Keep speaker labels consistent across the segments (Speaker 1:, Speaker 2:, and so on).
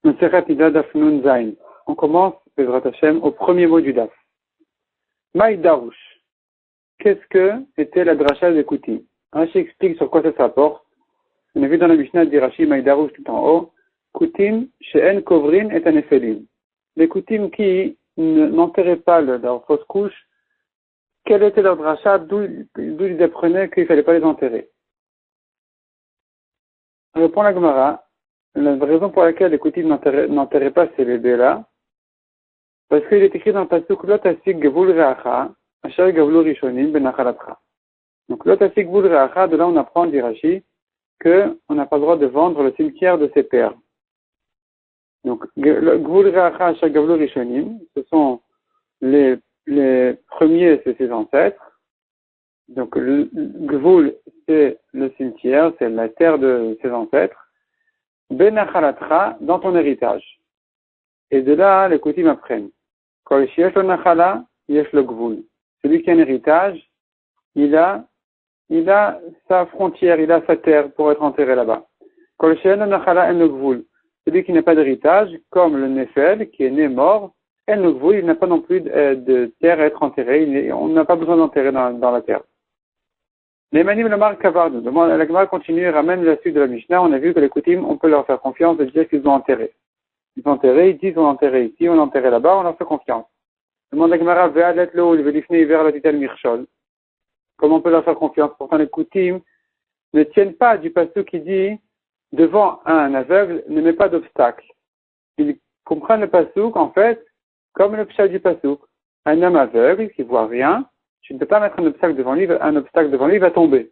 Speaker 1: On commence, Bezrat Hashem, au premier mot du daf. Maï Darouche. Qu'est-ce que était la dracha des Koutim? Rashi explique sur quoi ça se rapporte. On a vu dans la Mishnah de Rashi, Maï Darouche tout en haut, Koutim, She'en Kovrin et Anephelim. Les Koutim qui n'enterraient pas leur fausse couche, quel était leur dracha, d'où ils apprenaient qu'il ne fallait pas les enterrer? Répond la Gemara, la raison pour laquelle les Koutim n'enterraient pas ces bébés-là, parce qu'il est écrit dans le pasuk Lot asik gevul reacha, asher gavlu rishonim benachalatra. Donc Lot asik gevul reacha, de là on apprend, dit Rashi, qu'on n'a pas le droit de vendre le cimetière de ses pères. Donc gevul reacha, asher gavlu rishonim, ce sont les premiers, c'est ses ancêtres. Donc le gevul, c'est le cimetière, c'est la terre de ses ancêtres. Benachalatra, dans ton héritage. Et de là, les Koutim apprennent. Celui qui a un héritage, il a sa frontière, il a sa terre pour être enterré là-bas. Celui qui n'a pas d'héritage, comme le Nefel, qui est né mort, il n'a pas non plus de terre à être enterré, on n'a pas besoin d'enterrer dans la terre. Les Manim Lamar Kavard, la Gemara continue et ramène la suite de la Mishnah. On a vu que les Koutim, on peut leur faire confiance de dire qu'ils ont enterré. Ils sont enterrés, ils disent on a enterré ici, on a enterré là-bas, on leur fait confiance. Demande la Gemara, comment on peut leur faire confiance? Pourtant les Koutim ne tiennent pas du pasuk qui dit devant un aveugle, ne met pas d'obstacle. Ils comprennent le pasuk en fait comme le pshat du pasuk. Un homme aveugle qui voit rien, tu ne peux pas mettre un obstacle devant lui, il va tomber.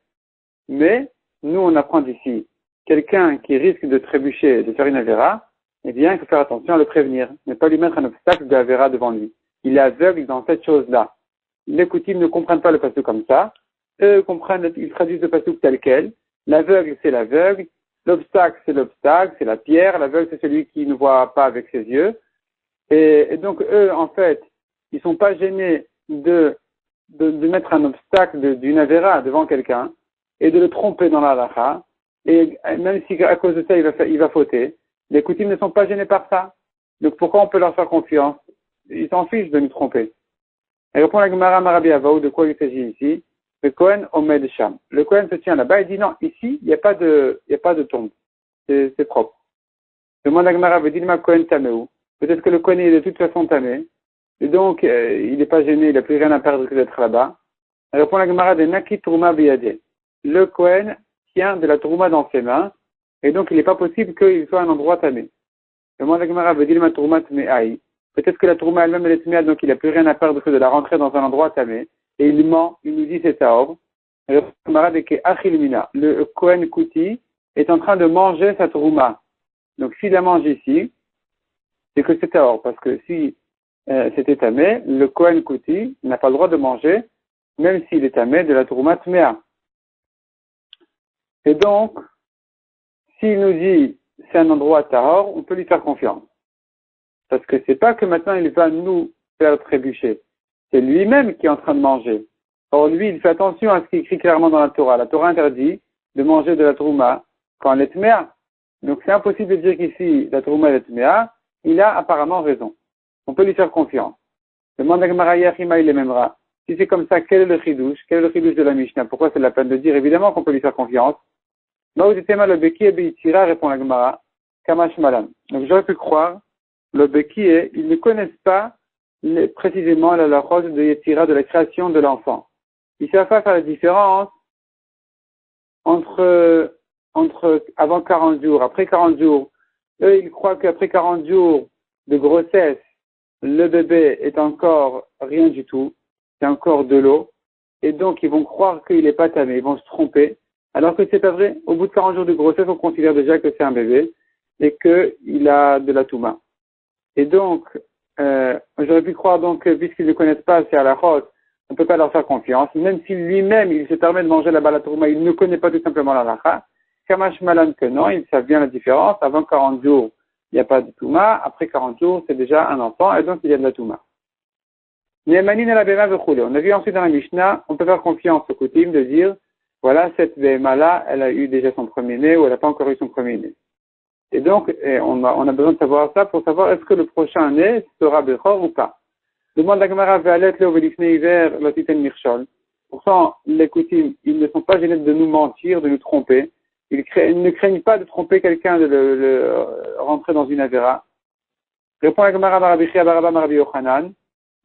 Speaker 1: Mais nous on apprend d'ici, quelqu'un qui risque de trébucher, de faire une avéra, eh bien, il faut faire attention à le prévenir, ne pas lui mettre un obstacle de avéra devant lui. Il est aveugle dans cette chose-là. Les Koutim ne comprennent pas le pasuk comme ça. Eux ils traduisent le pasuk tel quel. L'aveugle, c'est l'aveugle. L'obstacle, c'est la pierre. L'aveugle, c'est celui qui ne voit pas avec ses yeux. Et donc, eux, en fait, ils sont pas gênés de mettre un obstacle d'une avéra devant quelqu'un et de le tromper dans la halakha. Et même si à cause de ça, il va fauter. Les Koutim ne sont pas gênés par ça. Donc pourquoi on peut leur faire confiance? Ils s'en fichent de nous tromper. Et répond la Gemara Marabi Avaou, de quoi il s'agit ici? Le Kohen Omed Sham. Le Kohen se tient là-bas et dit non, ici, il n'y a pas de tombe. C'est propre. Demande la Gemara, veut dire ma Kohen Tameou. Peut-être que le Kohen est de toute façon tamé. Et donc, il n'est pas gêné, il n'a plus rien à perdre que d'être là-bas. Elle répond la Gemara de Naki Trouma Biyadeh. Le Kohen tient de la Trouma dans ses mains. Et donc, il n'est pas possible qu'il soit à un endroit tamé. Demande la Gemara, veut dire ma Trouma Tmeaï. Peut-être que la Trouma elle-même, elle est tmea, donc il n'a plus rien à perdre que de la rentrer dans un endroit tamé. Et il ment, il nous dit c'est taor. Le Kohen Kouti est en train de manger sa Trouma. Donc, s'il la mange ici, c'est que c'est taor. Parce que si c'était tamé, le Kohen Kouti n'a pas le droit de manger, même s'il est tamé, de la Trouma tmea. Et donc, s'il nous dit c'est un endroit tahor, on peut lui faire confiance. Parce que c'est pas que maintenant il va nous faire trébucher. C'est lui-même qui est en train de manger. Or lui, il fait attention à ce qui est écrit clairement dans la Torah. La Torah interdit de manger de la trouma quand elle est tmea. Donc c'est impossible de dire qu'ici la trouma est tmea. Il a apparemment raison. On peut lui faire confiance. Demande à Gemara Yachima il memra. Si c'est comme ça, quel est le chidouche? Quel est le chidouche de la Mishnah? Pourquoi c'est la peine de dire? Évidemment qu'on peut lui faire confiance. Le Beki Beitira, répond la Gemara, Kamash Malam. Donc j'aurais pu croire, le Beki, ils ne connaissent pas précisément la rose de Yetira, de la création de l'enfant. Ils savent pas faire la différence entre avant 40 jours, après 40 jours. Eux, ils croient qu'après 40 jours de grossesse, le bébé est encore rien du tout, c'est encore de l'eau, et donc ils vont croire qu'il n'est pas tamé, ils vont se tromper. Alors que c'est pas vrai, au bout de 40 jours de grossesse, on considère déjà que c'est un bébé et qu'il a de la touma. Et donc, j'aurais pu croire donc que puisqu'ils ne connaissent pas, c'est à la rote, on ne peut pas leur faire confiance. Même si lui-même, il se permet de manger là-bas la touma, il ne connaît pas tout simplement la lacha. Kamash Malan que non, ils savent bien la différence. Avant 40 jours, il n'y a pas de touma. Après 40 jours, c'est déjà un enfant et donc il y a de la touma. On a vu ensuite dans la Mishnah, on peut faire confiance au Koutim de dire voilà, cette Béhéma-là, elle a eu déjà son premier-né ou elle n'a pas encore eu son premier-né. Et donc, on a besoin de savoir ça pour savoir est-ce que le prochain né sera Bechor ou pas. Demande la Gemara Ve'alet Leovelifne Hiver Lotiten Mirchol. Pourtant, les Koutim, ils ne sont pas gênés de nous mentir, de nous tromper. Ils ne craignent pas de tromper quelqu'un, de le rentrer dans une avéra. Répond la Gemara Marabi Chia Baraba Marabi Yochanan,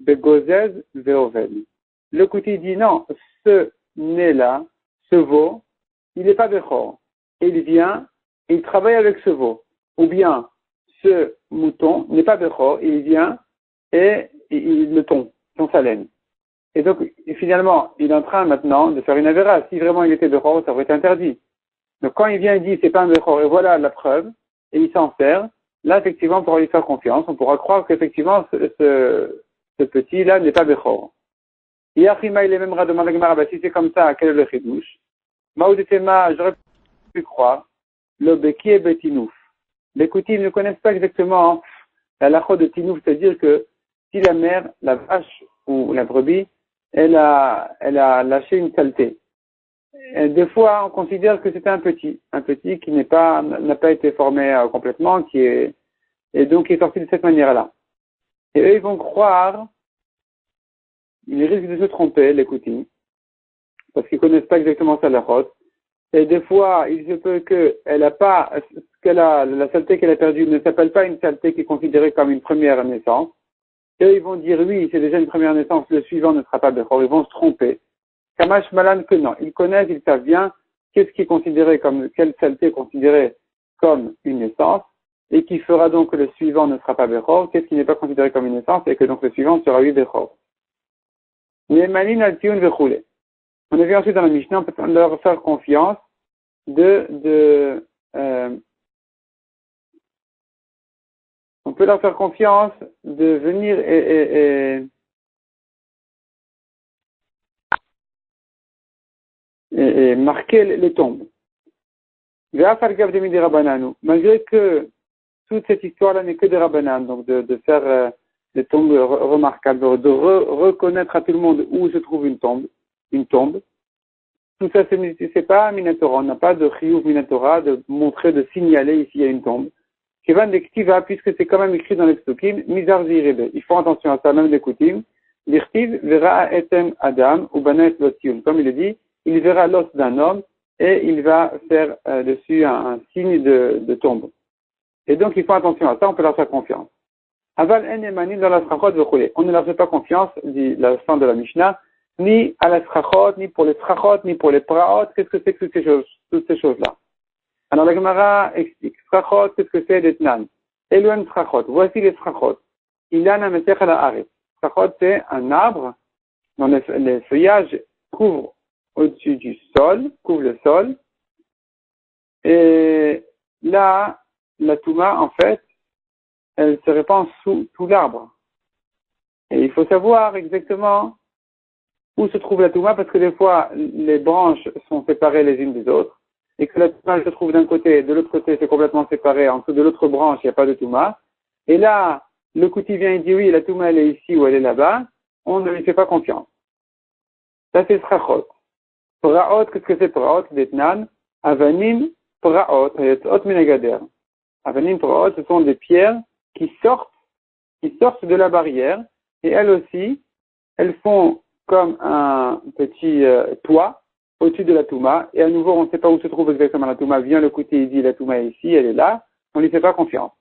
Speaker 1: Begozez Veovel. Le Kouti dit non, ce né-là, ce veau, il n'est pas Bechor. Il vient, il travaille avec ce veau. Ou bien, ce mouton n'est pas Bechor, il vient et il le tombe, sa laine. Et donc, finalement, il est en train maintenant de faire une avéra. Si vraiment il était Bechor, ça aurait été interdit. Donc, quand il vient et dit c'est pas un Bechor, et voilà la preuve, et il s'en sert, là, effectivement, on pourra lui faire confiance. On pourra croire qu'effectivement, ce petit-là n'est pas Bechor. Yachima, il est même demandé à Gemara, si c'est comme ça, quel est le chidouche? Maoudetema, j'aurais pu croire, le Beki et Betinouf. Les Koutim ne connaissent pas exactement la lacho de Tinouf, c'est-à-dire que si la mère, la vache ou la brebis, elle a lâché une saleté. Et des fois, on considère que c'est un petit qui n'a pas été formé complètement, et donc qui est sorti de cette manière-là. Et eux, ils vont croire, ils risquent de se tromper, les Koutim, parce qu'ils connaissent pas exactement ça, la route. Et des fois, il se peut la saleté qu'elle a perdue ne s'appelle pas une saleté qui est considérée comme une première naissance. Et ils vont dire oui, c'est déjà une première naissance, le suivant ne sera pas Bechor. Ils vont se tromper. Kamash Malan que non. Ils connaissent, ils savent bien qu'est-ce qui est considéré quelle saleté est considérée comme une naissance, et qui fera donc que le suivant ne sera pas Bechor, qu'est-ce qui n'est pas considéré comme une naissance, et que donc le suivant sera lui Bechor. Mais Malin al-Tiyun Vechoulé. On a vu ensuite dans la Mishnah, on peut leur faire confiance on peut leur faire confiance de venir et marquer les tombes. Malgré que toute cette histoire-là n'est que des Rabbanan, donc de faire des tombes remarquables, de reconnaître à tout le monde où se trouve une tombe. Tout ça, c'est pas Minatora. On n'a pas de Chiyuv Minatora, de montrer, de signaler ici il y a une tombe. Kevan de Ktiva, puisque c'est quand même écrit dans les Psukim, Mizar Zirebe. Il faut attention à ça, même les Koutim. L'Irtiv verra etem Adam, ou Banet Lotiun. Comme il le dit, il verra l'os d'un homme, et il va faire dessus un signe de tombe. Et donc, il faut attention à ça, on peut leur faire confiance. Aval en emanim dans la Srachot v'chulé. On ne leur fait pas confiance, dit la fin de la Mishnah, ni à la Srachot, ni pour les Srachot, ni pour les Praot. Qu'est-ce que c'est que toutes ces choses-là? Alors la Gemara explique. Srachot, qu'est-ce que c'est d'Etnan? Elouen Srachot. Voici les Srachot. Ilana Mesech ala Aret. Srachot, c'est un arbre dont les feuillages couvrent au-dessus du sol, couvrent le sol. Et là, la Touma, en fait, elle se répand sous tout l'arbre. Et il faut savoir exactement où se trouve la Touma, parce que des fois, les branches sont séparées les unes des autres, et que la Touma se trouve d'un côté, de l'autre côté, c'est complètement séparé, en dessous de l'autre branche, il n'y a pas de Touma. Et là, le Kouti vient et dit oui, la Touma, elle est ici ou elle est là-bas, on ne lui fait pas confiance. Ça, c'est Srachot. Praot, qu'est-ce que c'est Praot? D'Etnan, Avanim, Praot, Yetzot Minagader. Avanim, Praot, ce sont des pierres qui sortent de la barrière, et elles aussi, elles font comme un petit toit au-dessus de la Touma, et à nouveau, on ne sait pas où se trouve exactement la Touma. Vient le côté, il dit la Touma est ici, elle est là, on ne lui fait pas confiance.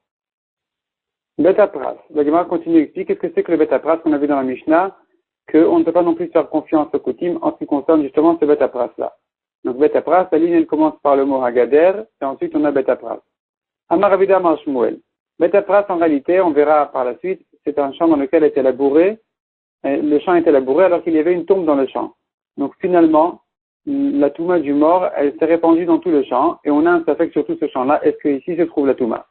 Speaker 1: Betapras. La Gemara continue à expliquer qu'est-ce que c'est que le Betapras qu'on a vu dans la Mishnah, qu'on ne peut pas non plus faire confiance au Koutim en ce qui concerne justement ce Betapras-là. Donc Betapras, la ligne elle commence par le mot Hagader, et ensuite on a Betapras. Amar Ravida Amar Shmuel. Betapras, en réalité, on verra par la suite, c'est un champ dans lequel était labouré, le champ était labouré alors qu'il y avait une tombe dans le champ. Donc finalement, la Touma du mort, elle s'est répandue dans tout le champ, et on a un safek sur tout ce champ-là. Est-ce que ici se trouve la Touma?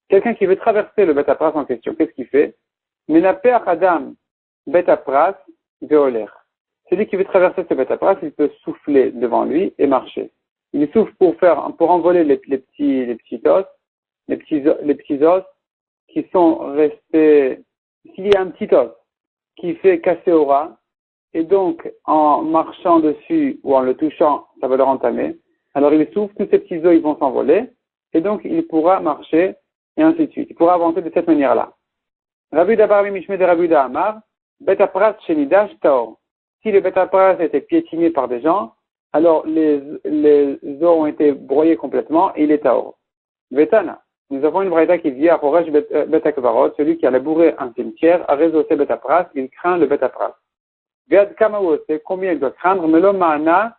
Speaker 1: Quelqu'un qui veut traverser le Betapras en question, qu'est-ce qu'il fait? Menaper Adam Betapras Veoler. Celui qui veut traverser ce Betapras, il peut souffler devant lui et marcher. Il souffle pour envoler les petits os qui sont restés. S'il y a un petit os qui fait casser au ras, et donc en marchant dessus ou en le touchant, ça va le entamer. Alors il souffle, tous ces petits os ils vont s'envoler, et donc il pourra marcher, et ainsi de suite. Il pourra avancer de cette manière-là. Rabbi Dabar Mishme de Rabbi Amar, Betapras Shenidash Taor. Si le Betapras a été piétiné par des gens, alors les os ont été broyés complètement et il est Taor. Vetana. Nous avons une braïta qui dit à Horesh Betakvarot, celui qui a labouré un cimetière, a résosé Betapras, il craint le Betapras. Gad Kamaose, combien il doit craindre? Melomana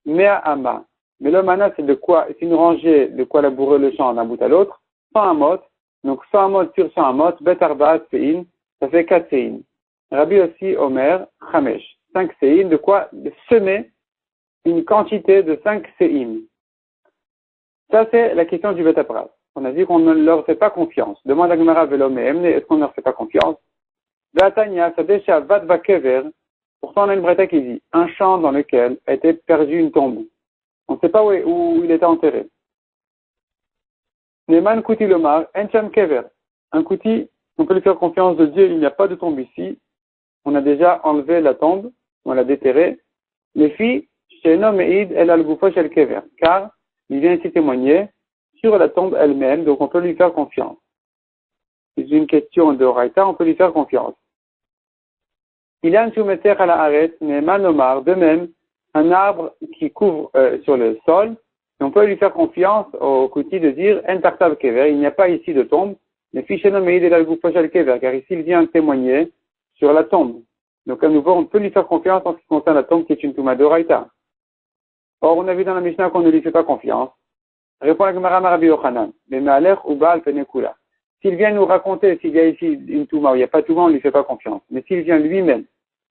Speaker 1: Mea Ama. Melomana, c'est de quoi? C'est une rangée de quoi labourer le champ d'un bout à l'autre. 100 amot. Donc 100 amot sur 100 amot, Betarbaat Sein, ça fait 4 Sein. Rabbi aussi Omer, Chamesh. 5 Sein, de quoi? De semer une quantité de 5 Sein. Ça, c'est la question du Betapras. On a dit qu'on ne leur fait pas confiance. Demande à Gemara Velomé, est-ce qu'on ne leur fait pas confiance? Vatanya, Sadesha Vadva Kever. Pourtant, on a une braïta qui dit un champ dans lequel a été perdue une tombe. On ne sait pas où il était enterré. Neman Kuti Lomar, Encham Kever. Un Kuti, on peut lui faire confiance de Dieu, il n'y a pas de tombe ici. On a déjà enlevé la tombe, on l'a déterrée. Les filles, Shenom Eid El Al-Gufo Shel Kever. Car il vient ici témoigner sur la tombe elle-même, donc on peut lui faire confiance. C'est une question de Raïta, on peut lui faire confiance. Il y a un soumeter à la arête, mais manomar, de même, un arbre qui couvre sur le sol, et on peut lui faire confiance au Kuti de dire, en tartav kever, il n'y a pas ici de tombe, mais fichenom meid el al kever, car ici il vient témoigner sur la tombe. Donc à nouveau, on peut lui faire confiance en ce qui concerne la tombe qui est une touma de Raïta. Or, on a vu dans la Mishnah qu'on ne lui fait pas confiance. Répond la Gemara Rabbi Yochanan, mais Ma'alech ou Baal Penekula. S'il vient nous raconter s'il y a ici une touma où il n'y a pas de touma, on ne lui fait pas confiance. Mais s'il vient lui-même,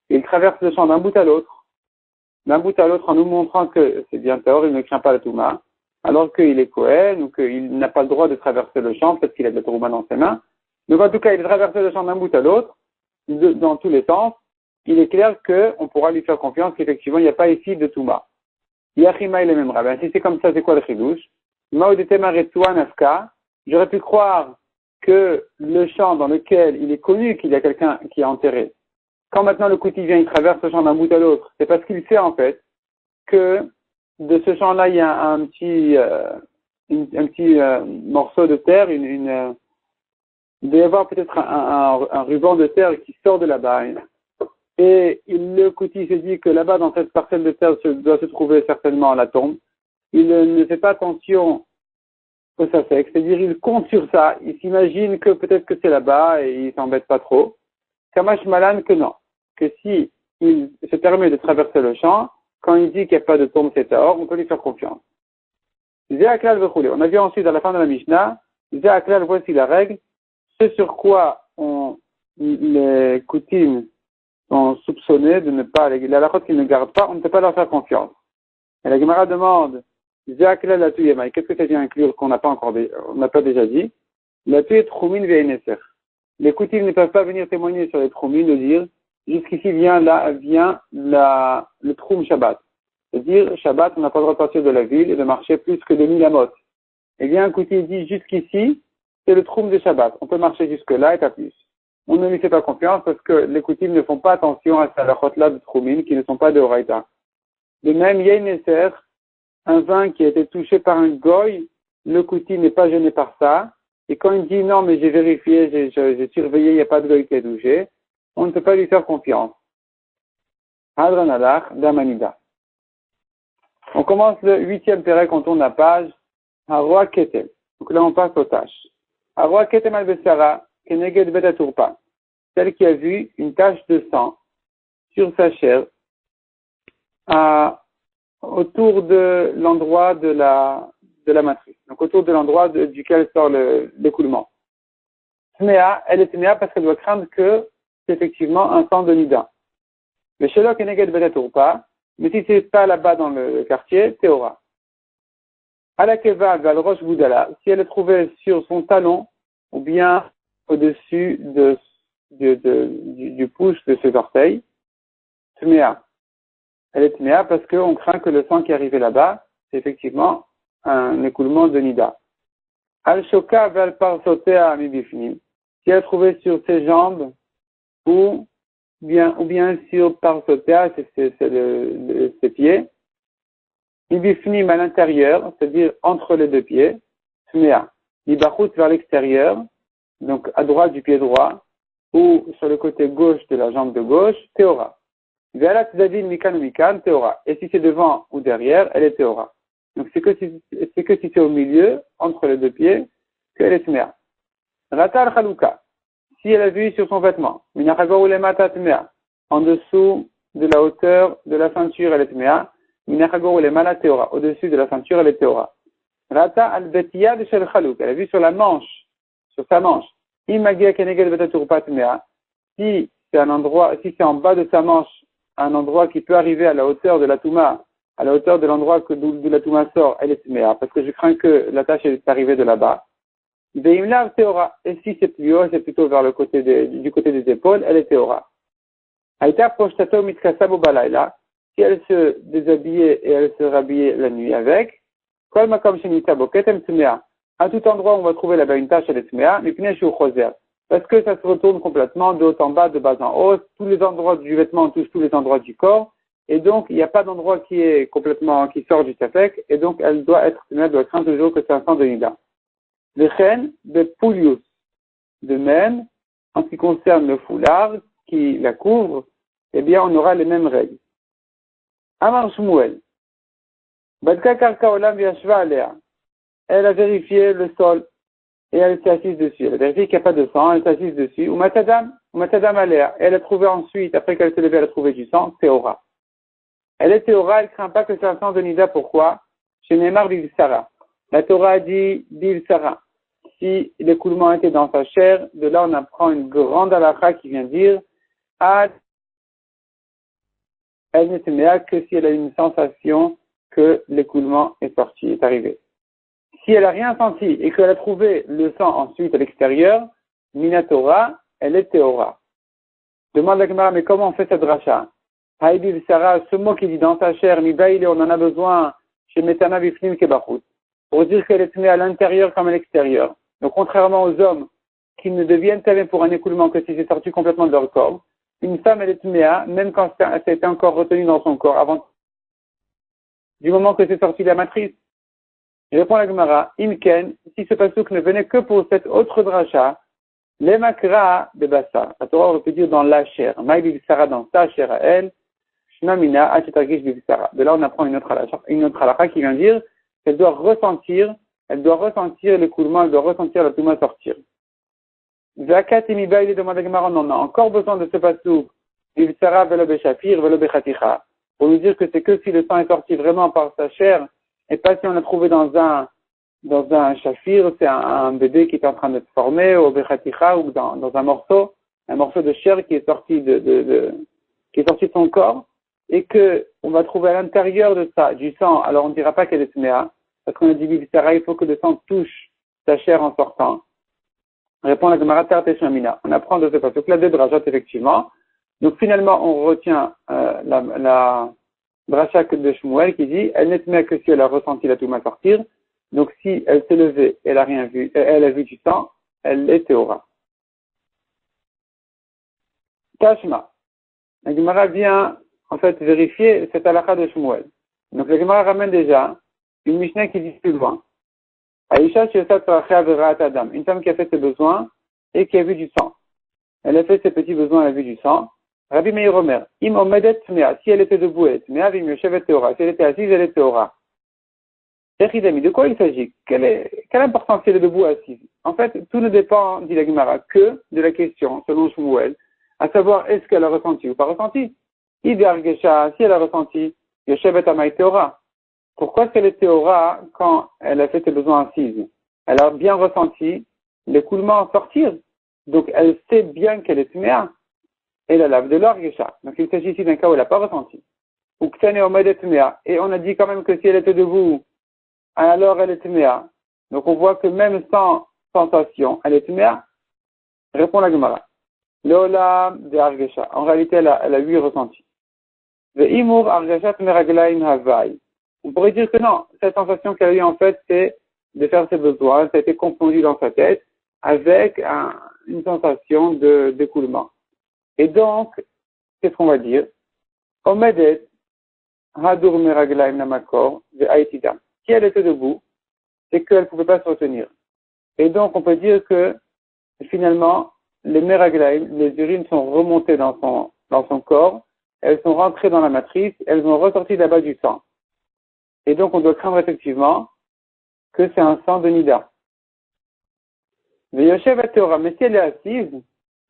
Speaker 1: il traverse le champ d'un bout à l'autre en nous montrant que c'est bien tort, il ne craint pas la touma, alors qu'il est Kohen ou qu'il n'a pas le droit de traverser le champ, peut-être qu'il a de la touma dans ses mains. Donc en tout cas, il traverse le champ d'un bout à l'autre, dans tous les sens. Il est clair qu'on pourra lui faire confiance qu'effectivement, il n'y a pas ici de touma. Yachima il est même rabbin. Si c'est comme ça, c'est quoi le chidouche? J'aurais pu croire que le champ dans lequel il est connu qu'il y a quelqu'un qui est enterré, quand maintenant le Kuti vient, il traverse le champ d'un bout à l'autre, c'est parce qu'il sait en fait que de ce champ-là, il y a un petit morceau de terre, il doit y avoir peut-être un ruban de terre qui sort de là-bas. Et le Kuti se dit que là-bas, dans cette parcelle de terre, doit se trouver certainement la tombe. Il ne fait pas attention au safek, c'est-à-dire il compte sur ça, il s'imagine que peut-être que c'est là-bas et il s'embête pas trop. Kamash Malan que non, que si il se permet de traverser le champ, quand il dit qu'il n'y a pas de tombe c'est or, on peut lui faire confiance. Zéaklal vechoulé. On a vu ensuite à la fin de la Mishnah, Zéaklal, voici la règle, ce sur quoi les coutumes sont soupçonnés de ne pas, les halachot qu'ils ne gardent pas, on ne peut pas leur faire confiance. Et la Gemara demande, Zéaklal la tuyema, qu'est-ce que ça vient inclure qu'on n'a pas déjà dit? La tuyet troumin ve'eneser. Les coutumes ne peuvent pas venir témoigner sur les troumines de dire jusqu'ici vient le troum Shabbat. C'est-à-dire, Shabbat, on n'a pas le droit de partir de la ville et de marcher plus que de 1000 amot. Eh bien, un coutume dit jusqu'ici, c'est le troum de Shabbat. On peut marcher jusque-là et pas plus. On ne lui fait pas confiance parce que les coutumes ne font pas attention à ces halachot-là de troumine qui ne sont pas de Horaïta. De même, Yeneser, un vin qui a été touché par un goy, le coutume n'est pas gêné par ça. Et quand il dit non, mais j'ai vérifié, j'ai surveillé, il n'y a pas de goy qui est touché, on ne peut pas lui faire confiance. Hadranalach d'Amanida. On commence le 8e pérec, on tourne la page. Haroa Ketem. Donc là, on passe aux tâches. Haroa Ketem al-Besara, Keneged Betaturpa. Celle qui a vu une tache de sang sur sa chair, autour de l'endroit de la matrice. Donc autour de l'endroit duquel sort l'écoulement. Tméa, elle est tméa parce qu'elle doit craindre que c'est effectivement un sang de nida. Le shelok eneged betaturpa, mais si c'est pas là-bas dans le quartier, théora. Alakeva valroche boudala, si elle est trouvée sur son talon, ou bien au-dessus du pouce de ses orteils, tméa. Elle est tméa parce qu'on craint que le sang qui est arrivé là-bas, c'est effectivement un écoulement de nida. Al-shoka val parsotea mibifnim. Si elle est trouvée sur ses jambes, ou bien sur parsotea, c'est ses pieds, mibifnim à l'intérieur, c'est-à-dire entre les deux pieds, Tmea. Libachut vers l'extérieur, donc à droite du pied droit, ou sur le côté gauche de la jambe de gauche, Théora. Ve'alat Tzadin Mikan ou Mikan, Théora. Et si c'est devant ou derrière, elle est Théora. Donc c'est que si c'est au milieu, entre les deux pieds, qu'elle est Tmea. Rata al-Chaluka. Si elle a vu sur son vêtement, Minachagor ou Lemata Tmea. En dessous de la hauteur de la ceinture, elle est Tmea. Minachagor ou Lemala Théora. Au-dessus de la ceinture, elle est Théora. Rata al-Betia de Shel Chalouk. Elle a vu sur la manche, sur sa manche. Imagia Kenegel Betaturpa Tmea. Si c'est un endroit, si c'est en bas de sa manche, un endroit qui peut arriver à la hauteur de la Touma, à la hauteur de l'endroit d'où la Touma sort, elle est Tmea, parce que je crains que la tâche est arrivée de là-bas. Veimlav Théora. Et si c'est plus haut, c'est plutôt vers le côté du côté des épaules, elle est Théora. Aïta Proshtato Mitkasabo Balayla. Si elle se déshabillait et elle se rhabillait la nuit avec, Kol Makom Shenita Boketem Tmea. À tout endroit où on va trouver là-bas une tâche, elle est Tmea, Mipnesh ou Choser. Parce que ça se retourne complètement de haut en bas, de bas en haut. Tous les endroits du vêtement touchent tous les endroits du corps. Et donc, il n'y a pas d'endroit qui est complètement, qui sort du safek. Et donc, elle doit être Tmea, doit craindre toujours que c'est un sang de Nida. Lechen de Poulius. De même, en ce qui concerne le foulard qui la couvre, eh bien, on aura les mêmes règles. Amar Shmuel. Badka Karka Olam Yashva Alea. Elle a vérifié le sol et elle s'est assise dessus. Elle a vérifié qu'il n'y a pas de sang, elle s'est assise dessus. Ou Matadam Alea. Elle a trouvé ensuite, après qu'elle s'est levée, elle a trouvé du sang, Théora. Elle est Théora, elle ne craint pas que c'est un sang de Nida. Pourquoi? Chez Neymar Bil Sarah. La Torah a dit Bil Sarah. Si l'écoulement était dans sa chair, de là on apprend une grande halakha qui vient dire elle ne Tmea que si elle a une sensation que l'écoulement est sorti, est arrivé. Si elle n'a rien senti et qu'elle a trouvé le sang ensuite à l'extérieur, Minatora, elle est Théora. Demande la Gemara, mais comment on fait cette dracha? Haïbil Sarah, ce mot qui dit dans sa chair, Mibaïle, on en a besoin chez Metana Bifnim Kebachut, pour dire qu'elle est Tmea à l'intérieur comme à l'extérieur. Donc, contrairement aux hommes qui ne deviennent tellement pour un écoulement que si c'est sorti complètement de leur corps, une femme, elle est Tmea, même quand ça a été encore retenu dans son corps, avant, du moment que c'est sorti de la matrice. Je réponds à la Gemara, Imken, si ce pasuk ne venait que pour cette autre dracha, les makra de Bassa, la Torah aurait pu dire dans la chair, Maï Bibisara dans sa chair à elle, Shmamina Achetagish Bibisara. De là, on apprend une autre halakha qui vient dire qu'elle doit ressentir l'écoulement, elle doit ressentir la touma sortir. Zakat et Miba, il est demandé à Gemara, on a encore besoin de ce pasuk, Bibisara velo beshafir velo bechaticha, pour nous dire que c'est que si le sang est sorti vraiment par sa chair, et pas si on l'a trouvé dans un shafir, c'est un bébé qui est en train de se former, au bechaticha, ou dans un morceau de chair qui est sorti qui est sorti de son corps, et que on va trouver à l'intérieur de ça du sang. Alors on ne dira pas qu'elle est tmea, parce qu'on a dit Bibisara, il faut que le sang touche sa chair en sortant. Répond la Gemara Tarte Shamina. On apprend de ce passage là deux drachot effectivement. Donc finalement on retient la dracha de Shmuel qui dit elle n'est tmea que si elle a ressenti la touma sortir. Donc si elle s'est levée, elle a rien vu, elle a vu du sang, elle est théora. Tashma. La Gemara vient en fait vérifier cette halakha de Shmuel. Donc la Gemara ramène déjà une Mishnah qui dit plus loin. Aïcha Adam, une femme qui a fait ses besoins et qui a vu du sang. Elle a fait ses petits besoins, elle a vu du sang. Rabbi Meir Omer, Im Omedet Tmea, si elle était debout, elle est Tmea, Vim Yoshevet Théora, si elle était assise, elle est Théora. Echidami, de quoi il s'agit? Quelle importance si elle est debout assise? En fait, tout ne dépend, dit la Gemara, que de la question, selon Shmuel, à savoir est-ce qu'elle a ressenti ou pas ressenti. Idar Gesha, si elle a ressenti, Yoshevet Amai Théora. Pourquoi est-ce qu'elle est Théora quand elle a fait ses besoins assises? Elle a bien ressenti l'écoulement sortir. Donc elle sait bien qu'elle est Tmea. Et la lave de l'or Gesha. Donc il s'agit ici d'un cas où elle n'a pas ressenti. Ou Ktane Omedet Tmea. Et on a dit quand même que si elle était debout, alors elle est Tmea. Donc on voit que même sans sensation, elle est Tmea. Répond la Gemara. Leolam de Argesha. En réalité, elle a 8 ressentis. Ve'imur Argesha Tmeraglaim Havai. On pourrait dire que non, cette sensation qu'elle a eue en fait, c'est de faire ses besoins, ça a été confondu dans sa tête avec une sensation d'écoulement. Et donc, qu'est-ce qu'on va dire? Omedet Hadur Meraglaim Namakor Ve'aitidam. Si elle était debout, c'est qu'elle ne pouvait pas se retenir. Et donc, on peut dire que, finalement, les meraglaim, les urines sont remontées dans son corps, elles sont rentrées dans la matrice, elles ont ressorti là-bas du sang. Et donc, on doit craindre effectivement que c'est un sang de Nida. Mais Yoshev Théora, mais si elle est assise,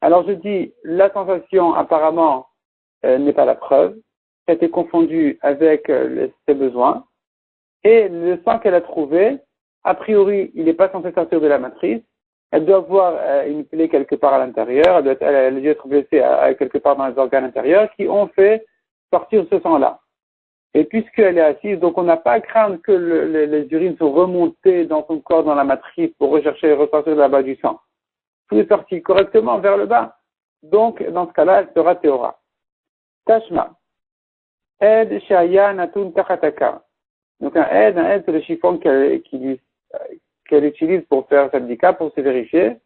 Speaker 1: alors je dis, la sensation apparemment n'est pas la preuve, ça a été confondu avec ses besoins, et le sang qu'elle a trouvé, a priori, il n'est pas censé sortir de la matrice, elle doit avoir une plaie quelque part à l'intérieur, elle a dû être blessée quelque part dans les organes intérieurs qui ont fait sortir ce sang-là. Et puisqu'elle est assise, donc on n'a pas à craindre que les urines sont remontées dans son corps, dans la matrice, pour rechercher et ressortir là-bas du sang. Tout est sorti correctement vers le bas. Donc, dans ce cas-là, elle sera théora. Tashma. Ed shaya natun tachataka. Donc un aide, c'est le chiffon qu'elle utilise pour faire sa bdika, pour se vérifier.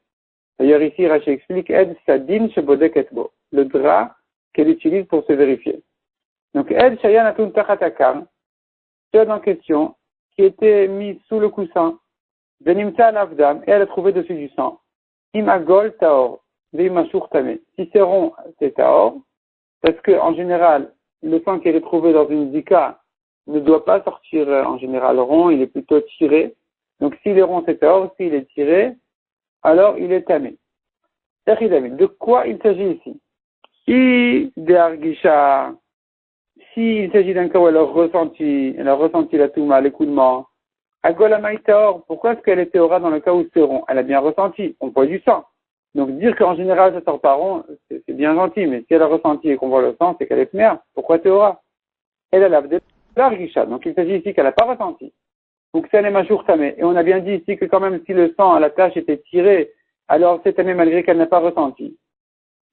Speaker 1: D'ailleurs, ici, Rashi explique aide sadin shebodek etbo. Le drap qu'elle utilise pour se vérifier. Donc, Ed Shayan Atun Tachatakam, c'est en question, qui était mis sous le coussin, Venimta Lavdam, et elle a trouvé dessus du sang. Imagol Taor, Veimashur Tame. Si c'est rond, c'est Taor, parce que, en général, le sang qui est retrouvé dans une dika ne doit pas sortir en général rond, il est plutôt tiré. Donc, s'il est rond, c'est Taor, s'il est tiré, alors il est tamé. De quoi il s'agit ici? S'il s'agit d'un cas où elle a ressenti la touma, l'écoulement, Agola Maïtaor, pourquoi est-ce qu'elle est théora dans le cas où c'est rond? Elle a bien ressenti, on voit du sang. Donc dire qu'en général ça sort pas rond, c'est bien gentil, mais si elle a ressenti et qu'on voit le sang, c'est qu'elle est mère. Pourquoi théora? Elle a l'avdé l'argisha, donc il s'agit ici qu'elle n'a pas ressenti. Donc c'est un majour tamé. Et on a bien dit ici que quand même si le sang à la tâche était tiré, alors c'est tamé malgré qu'elle n'a pas ressenti.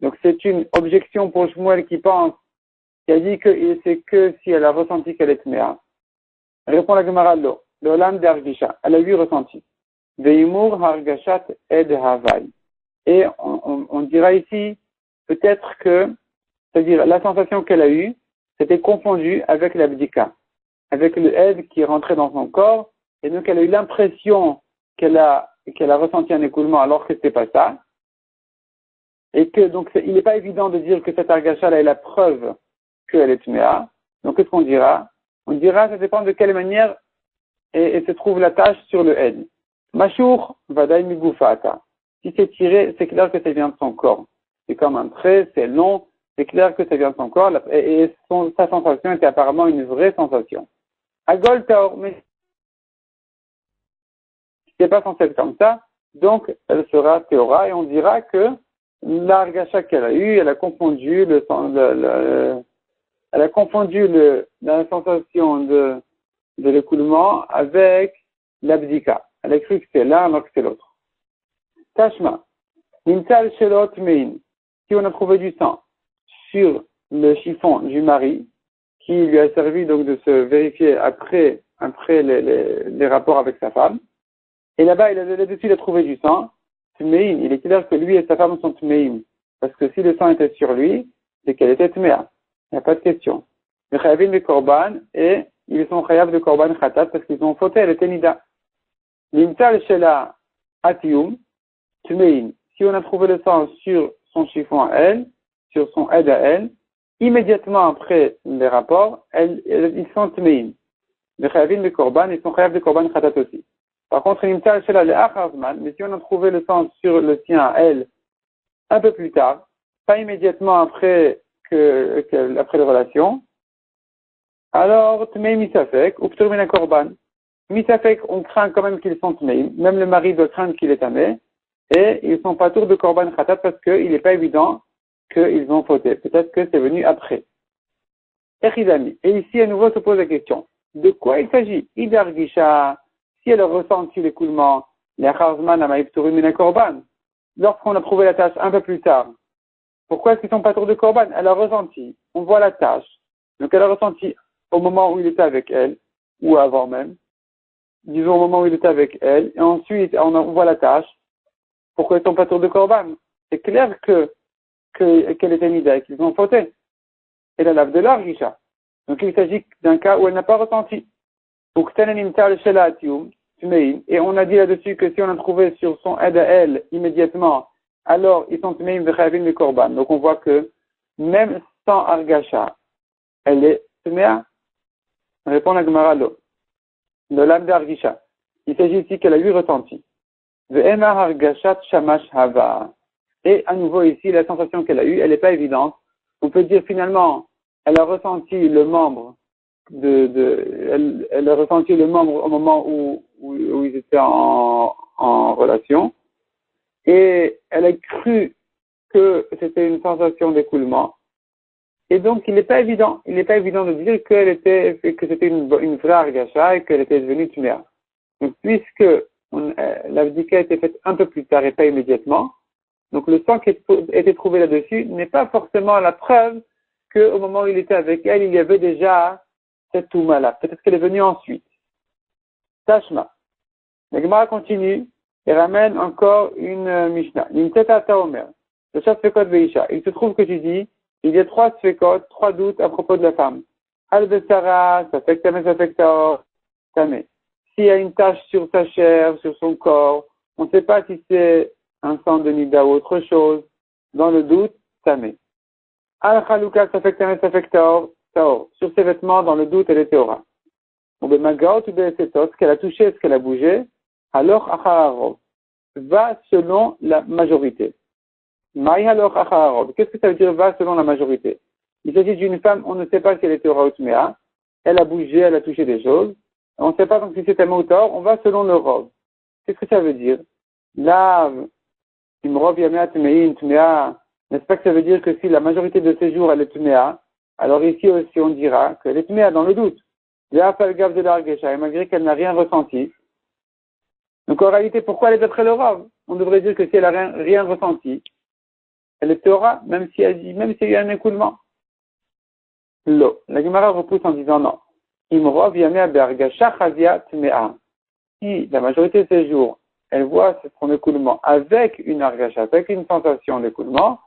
Speaker 1: Donc c'est une objection pour Shmuel qui pense, qui a dit que c'est que si elle a ressenti qu'elle est tméa. Répond la Gemara lo. L'olam d'Argisha. Elle a eu ressenti. Veimur hargashat ed havai. Et on dira ici, peut-être que, c'est-à-dire la sensation qu'elle a eue, c'était confondue avec l'abdika, avec le ed qui est rentré dans son corps, et donc elle a eu l'impression qu'elle a ressenti un écoulement alors que c'était pas ça. Et que, donc, il n'est pas évident de dire que cette argasha là est la preuve qu'elle est tméa. Donc, qu'est-ce qu'on dira? On dira, ça dépend de quelle manière et se trouve la tâche sur le N. Mashour, vadaï migufata. Si c'est tiré, c'est clair que ça vient de son corps. C'est comme un trait, c'est long, c'est clair que ça vient de son corps, et sa sensation était apparemment une vraie sensation. Agol taor, mais c'est pas censé être comme ça, donc elle sera théora, et on dira que l'argasha qu'elle a eue, elle a confondu la sensation de l'écoulement avec l'abdika. Elle a cru que c'est l'un alors que c'est l'autre. Tashma. Nimtal shelot mein. Si on a trouvé du sang sur le chiffon du mari, qui lui a servi donc de se vérifier après les rapports avec sa femme, et là-bas, là-dessus, il a trouvé du sang, tmeim. Il est clair que lui et sa femme sont tmeim. Parce que si le sang était sur lui, c'est qu'elle était tmea. Il n'y a pas de question. Le chayavim de korban, et ils sont chayav de korban khatat parce qu'ils ont fauté, elle était nida. L'imtal shela atium, tmein. Si on a trouvé le sang sur son chiffon à elle, sur son aide à elle, immédiatement après les rapports, ils sont tmein. Le chayavim de korban, ils sont chayav de korban khatat aussi. Par contre, l'imtal shela le achazman, mais si on a trouvé le sang sur le sien à elle, un peu plus tard, pas immédiatement après après les relations, alors, tmei misafek, ou p'turmina korban. Misafek, on craint quand même qu'ils sont tmei. Même le mari doit craindre qu'il est tamé. Et ils sont pas tours de korban khatat parce qu'il n'est pas évident qu'ils ont fauté. Peut-être que c'est venu après. Echidami. Et ici, à nouveau, se pose la question. De quoi il s'agit? Idar gisha, si elle a ressenti l'écoulement, l'achazman amaïf p'turmina korban. Lorsqu'on a trouvé la tâche un peu plus tard, pourquoi est-ce qu'ils sont pas tours de korban? Elle a ressenti. On voit la tâche. Donc, elle a ressenti au moment où il était avec elle, ou avant même, disons au moment où il était avec elle, et ensuite on voit la tâche. Pourquoi ils sont pas tours de korban? C'est clair qu'elle était nida, qu'ils ont fauté. Et la lave de l'argisha. Donc il s'agit d'un cas où elle n'a pas ressenti. Donc tenenimtal shelatium, Tmeim. Et on a dit là-dessus que si on a trouvé sur son aide à elle immédiatement, alors ils sont Tmeim Vechavim le Korban. Donc on voit que même sans Argasha, elle est Tmea. Répond la Gemara Lo. De l'âme d'Argisha. Il s'agit ici qu'elle a eu ressenti. Ve'emar Argashat Shamash Hava. Et à nouveau ici, la sensation qu'elle a eue, elle n'est pas évidente. On peut dire finalement, elle a ressenti le membre elle a ressenti le membre au moment où ils étaient en relation. Et elle a cru que c'était une sensation d'écoulement. Et donc, il n'est pas évident de dire que c'était une vraie argacha et qu'elle était devenue tumeur. Donc, puisque l'abdika a été faite un peu plus tard et pas immédiatement, donc le sang qui était trouvé là-dessus n'est pas forcément la preuve qu'au moment où il était avec elle, il y avait déjà cette touma-là. Peut-être qu'elle est venue ensuite. Tashma. La Gemara continue et ramène encore une Mishnah. Nimteta Taomer. Le chat Sfekot Veisha. Il se trouve que tu dis, il y a 3 Sfekot, 3 doutes à propos de la femme. Al-Besara, ça fait Tamé, ça fait Tamé. S'il y a une tache sur sa chair, sur son corps, on ne sait pas si c'est un sang de nida ou autre chose. Dans le doute, Tamé. Al-Chaluka, ça fait Tamé, ça fait Taor. Sur ses vêtements, dans le doute, elle est Théora. Ou Bemagaot ou Besetot, ce qu'elle a touché, ce qu'elle a bougé, alors Achararov. Va selon la majorité. Maï alors Achararov. Qu'est-ce que ça veut dire va selon la majorité? Il s'agit d'une femme, on ne sait pas si elle est Théora ou Tméa. Elle a bougé, elle a touché des choses. On ne sait pas donc si c'est Théma ou Taor, on va selon le Rov. Qu'est-ce que ça veut dire? Lave, Imrov Yamea Tmein, Tméa. N'est-ce pas que ça veut dire que si la majorité de ces jours elle est Tméa, alors ici aussi on dira qu'elle est Tméa dans le doute. Et malgré qu'elle n'a rien ressenti. Donc en réalité, pourquoi elle est d'après le Rav? On devrait dire que si elle n'a rien ressenti, elle est Théora, même s'il y a eu un écoulement. L'eau. La Gemara repousse en disant non. Imrov Yamea Bergasha Chazia Tmea. Si la majorité de ces jours, elle voit son écoulement avec une argasha, avec une sensation d'écoulement,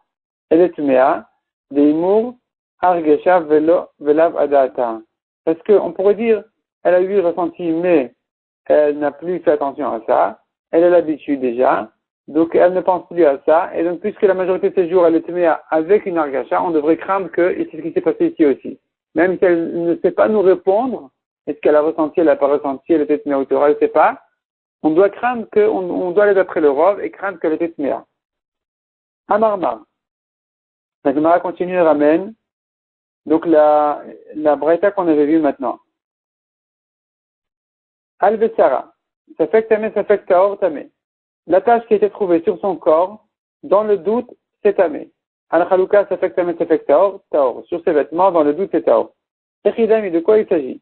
Speaker 1: elle est Tmea, Deimur, Argasha Velo, Velav Adata. Parce qu'on pourrait dire, elle a eu ressenti, mais elle n'a plus fait attention à ça, elle a l'habitude déjà, donc elle ne pense plus à ça, et donc puisque la majorité de ces jours, elle est Tmea avec une argasha, on devrait craindre que, et c'est ce qui s'est passé ici aussi, même si elle ne sait pas nous répondre, est-ce qu'elle a ressenti, elle n'a pas ressenti, elle était Tmea ou Torah, elle ne sait pas, on doit craindre on doit aller d'après le Rov et craindre qu'elle était Tmea. Amarmar. La Gemara continue et ramène, donc la braïta qu'on avait vue maintenant. Al-Besara. Ça fait tamé, ça fait taor, tamé. La tache qui a été trouvée sur son corps, dans le doute, c'est tamé. Al-Chaluka, ça fait tamé, ça fait taor, taor. Sur ses vêtements, dans le doute, c'est taor. Echidami, de quoi il s'agit?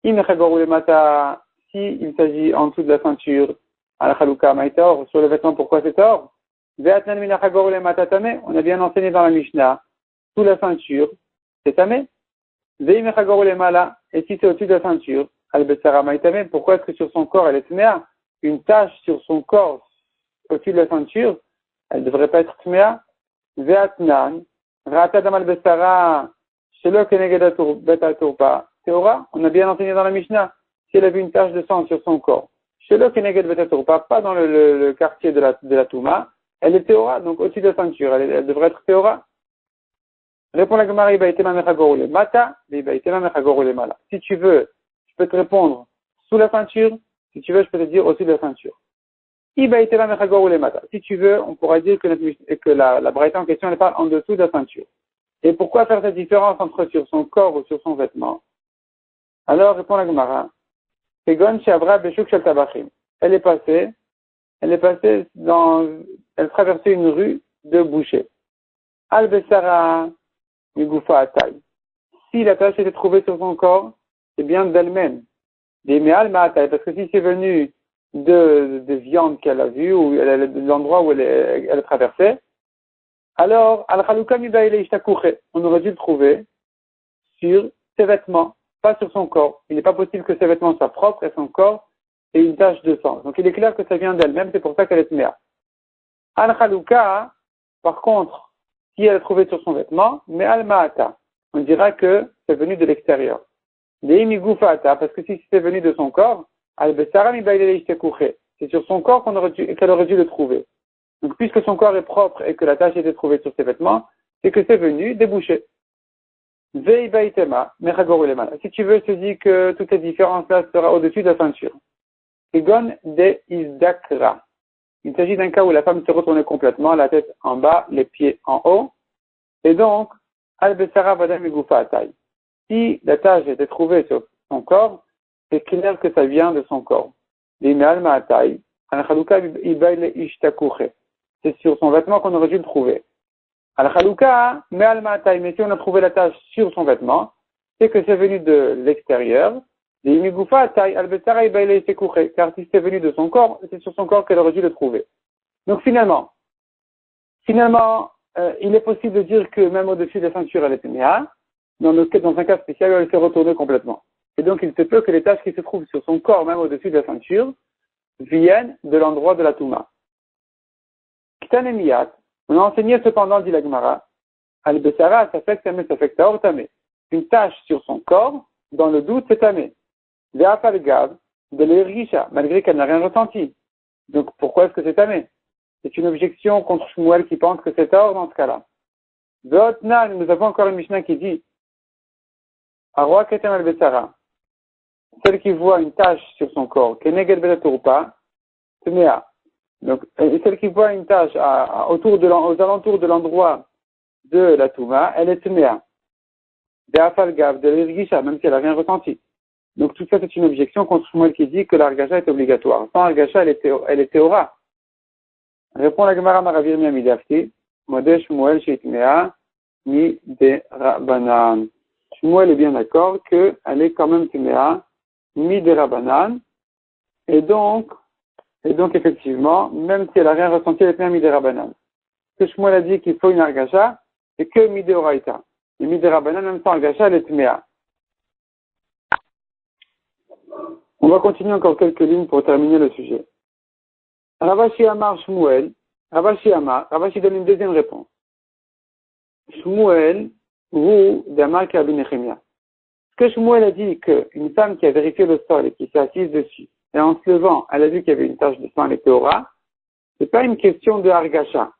Speaker 1: Imechagorulемata, si il s'agit en dessous de la ceinture, Al-Chaluka, maïtaor, sur le vêtement, pourquoi c'est taor? Ve'atnan minachagorulемata tamé. On a bien enseigné dans la Mishnah, sous la ceinture, c'est tamé. Ve'imechagorulемala, et si c'est au-dessus de la ceinture, Al-Bessara Maïtamé, pourquoi est-ce que sur son corps elle est Tméa? Une tache sur son corps au-dessus de la ceinture, elle ne devrait pas être Tméa. Ve'atnan, Ratadam Al-Bessara, Shelo Kenegedatur Betaturpa, Théora, on a bien enseigné dans la Mishnah, si elle avait une tache de sang sur son corps, Shelo Keneged Betaturpa, pas dans le quartier de la Touma, elle est Théora, donc au-dessus de la ceinture, elle devrait être Théora. Répond la Gemara, Mata, Mala. Si tu veux, je peux te répondre sous la ceinture. Si tu veux, je peux te dire au-dessus de la ceinture. Si tu veux, on pourra dire que la braïta en question, elle parle en dessous de la ceinture. Et pourquoi faire cette différence entre sur son corps ou sur son vêtement? Alors, répond la Gemara, elle est passée elle traversait une rue de boucher. Al-Bessara, Migoufa Atai. Si la tache était trouvée sur son corps, c'est bien d'elle-même. Des Meal Ma'atai, parce que si c'est venu de viande qu'elle a vue, ou de l'endroit où elle traversait, alors, Al-Khalouka Mibaile Ishtakouche, on aurait dû le trouver sur ses vêtements, pas sur son corps. Il n'est pas possible que ses vêtements soient propres et son corps ait une tache de sang. Donc il est clair que ça vient d'elle-même, c'est pour ça qu'elle est Mea. Al-Khalouka, par contre, si elle est trouvée sur son vêtement, mais al-ma'ata, on dira que c'est venu de l'extérieur. Deimigufata, parce que si c'est venu de son corps, C'est sur son corps qu'elle aurait dû le trouver. Donc, puisque son corps est propre et que la tache était trouvée sur ses vêtements, c'est que c'est venu déboucher. Si tu veux, je te dis que toutes ces différences-là sera au-dessus de la ceinture. Igon de Izdakra. Il s'agit d'un cas où la femme se retournait complètement, la tête en bas, les pieds en haut. Et donc, Al-Besara Vadam Igufa Atay. Si la tache était trouvée sur son corps, c'est clair que ça vient de son corps. L'Imeal Ma'atay, Al-Khaluka Ibayle Ishtakuche. C'est sur son vêtement qu'on aurait dû le trouver. Al-Khaluka, Me'al Ma'atay, mais si on a trouvé la tache sur son vêtement, c'est que c'est venu de l'extérieur. L'Imigufa Atay, Al-Besara Ibayle Ishtakuche. Car si c'est venu de son corps, c'est sur son corps qu'elle aurait dû le trouver. Donc finalement, il est possible de dire que même au-dessus de la ceinture, elle est Méa. Dans un cas spécial, elle s'est retournée complètement. Et donc, il se peut que les taches qui se trouvent sur son corps, même au-dessus de la ceinture, viennent de l'endroit de la Touma. Ktanemiyat, on a enseigné cependant, dit la Gemara, Al-Besara, ça fait Taor Tamé. Une tache sur son corps, dans le doute, c'est Tamé. Ve'afal Gav, de l'Ergisha, malgré qu'elle n'a rien ressenti. Donc, pourquoi est-ce que c'est Tamé? C'est une objection contre Shmuel qui pense que c'est Taor dans ce cas-là. Ve'otna, nous avons encore une Mishnah qui dit, Arwa Ketem Al-Besara, celle qui voit une tache sur son corps, Keneged Betaturpa, Tmea. Donc, celle qui voit une tache aux alentours de l'endroit de la Touma, elle est Tmea. Ve'afal Gav, de l'Irgisha, même si elle n'a rien ressenti. Donc, tout ça, c'est une objection contre Shmuel qui dit que l'Argasha est obligatoire. Sans Argasha, elle est Théora. Répond la Gemara Maravir Miamidafti, Modé Shmuel Sheitmea, Mi de Rabanan. Shmuel est bien d'accord qu'elle est quand même Tmea, Mi de Rabanan. Et donc, effectivement, même si elle n'a rien ressenti, elle est Tmea Mi de Rabanan. Ce que Shmuel a dit qu'il faut une Argasha, c'est que Mi de Oraita. Et Mi de Rabanan, même sans Argasha, elle est Tmea. On va continuer encore quelques lignes pour terminer le sujet. Ravashi Amar Shmuel, Ravashi donne une deuxième réponse. Shmuel, ou d'Amar Rabbi Nechemia. Ce que Shmuel a dit qu'une femme qui a vérifié le sol et qui s'est assise dessus, et en se levant, elle a vu qu'il y avait une tache de sang, elle était Théora, c'est pas une question de Hargasha.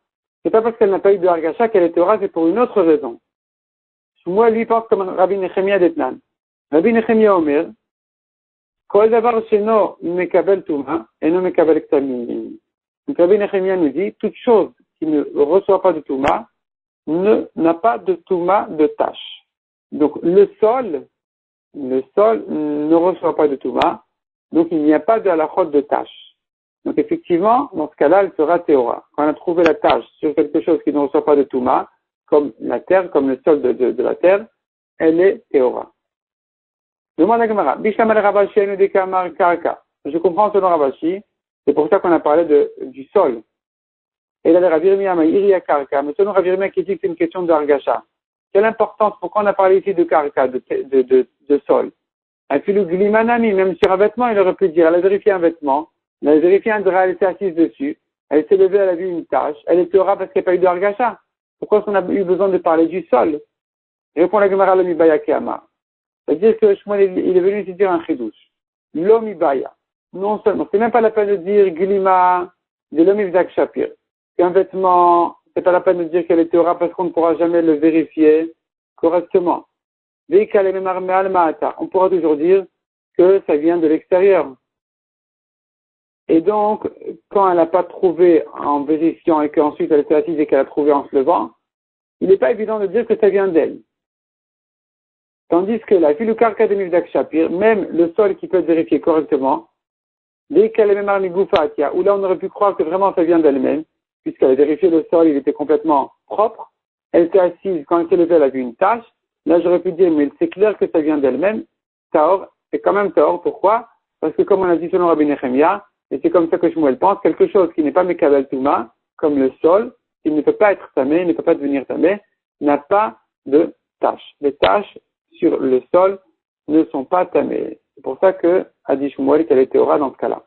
Speaker 1: C'est pas parce qu'elle n'a pas eu de Hargasha qu'elle est Théora, c'est pour une autre raison. Shmuel lui pense comme Rabbi Nechemia d'Etnan. Rabbi Nechemia Omer, Kol davar sheno mekabel tuma, eno mekabel ktamim. Donc Rabbi Nechemia nous dit, toute chose qui ne reçoit pas de Touma n'a pas de Touma de tâche. Donc le sol ne reçoit pas de Touma, donc il n'y a pas de halachot de tâche. Donc effectivement, dans ce cas-là, elle sera Théora. Quand on a trouvé la tâche sur quelque chose qui ne reçoit pas de Touma, comme la terre, comme le sol de la terre, elle est Théora. Demande à Gemara, Bishamal Ravashi Enudé Kamar Karka. Je comprends selon Ravashi, c'est pour ça qu'on a parlé du sol. Et là, Ravirmia Maïria Karka, mais selon Ravirmia qui dit que c'est une question de Hargasha. Quelle importance, pourquoi on a parlé ici de Karka, de sol? Un filou glimanami, même sur un vêtement, il aurait pu dire, elle a vérifié un vêtement, elle a vérifié un drap, elle s'est assise dessus, elle s'est levée, elle a vu une tache, elle est Théora parce qu'il n'y a pas eu de Hargasha. Pourquoi est-ce qu'on a eu besoin de parler du sol? Répond la Gemara Lomibaya Kiyama. C'est-à-dire que Shmuel, il est venu se dire un chidouche. L'omibaya. Non seulement, c'est même pas la peine de dire glima de l'omivdak shapir. Qu'un vêtement, c'est pas la peine de dire qu'elle est Théora parce qu'on ne pourra jamais le vérifier correctement. On pourra toujours dire que ça vient de l'extérieur. Et donc, quand elle n'a pas trouvé en vérifiant et qu'ensuite elle s'est assise et qu'elle a trouvé en se levant, il n'est pas évident de dire que ça vient d'elle. Tandis que la filoukarka de Mivdak Shapir, même le sol qui peut être vérifié correctement, dès qu'elle est même où là on aurait pu croire que vraiment ça vient d'elle-même, puisqu'elle a vérifié le sol, il était complètement propre, elle s'est assise, quand elle s'est levée, elle a vu une tache, là j'aurais pu dire, mais c'est clair que ça vient d'elle-même, Taor, c'est quand même Taor, pourquoi? Parce que comme on a dit selon Rabbi Nechemia, et c'est comme ça que Shmuel pense, quelque chose qui n'est pas Mekabel Touma, comme le sol, il ne peut pas être tamé, il ne peut pas devenir tamé, n'a pas de tache. Les taches sur le sol ne sont pas tamées. C'est pour ça que a dit Shmuel qu'elle est Théora dans ce cas-là.